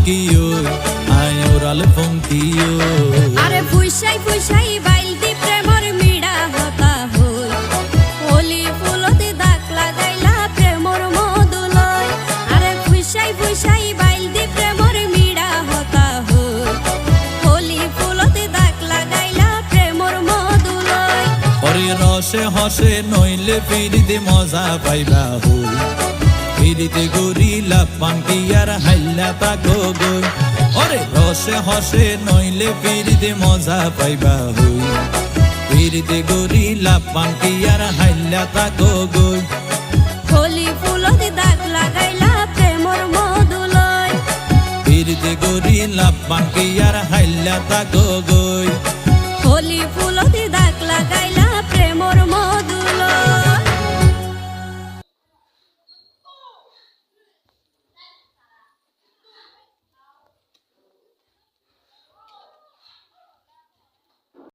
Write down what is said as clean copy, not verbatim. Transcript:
কিও আয় ওরাল ফঙ্কিও আরে ফুইসাই ফুইসাই বাইলতি প্রেমর মিড়া হতা হই হোলি ফুলতে দাগ লাগাইলা প্রেমর মধুলয় আরে ফুইসাই ফুইসাই বাইলতি প্রেমর মিড়া হতা হই হোলি ফুলতে দাগ লাগাইলা প্রেমর মধুলয় ওরে রসে হসে নইলে ফিরিতে মজা পাইবা হই ফিরিতে গরিলা পাঙ্কি আর হাইলা তাকো গই ওরে রসে হসে নইলে ফিরিতে মজা পাইবা হই ফিরিতে গরিলা পাঙ্কি আর হাইলা তাকো গই হোলি ফুলতে দাগ লাগাইলা প্রেমর মধুলয় ফিরিতে গরিলা পাঙ্কি আর হাইলা তাকো গই।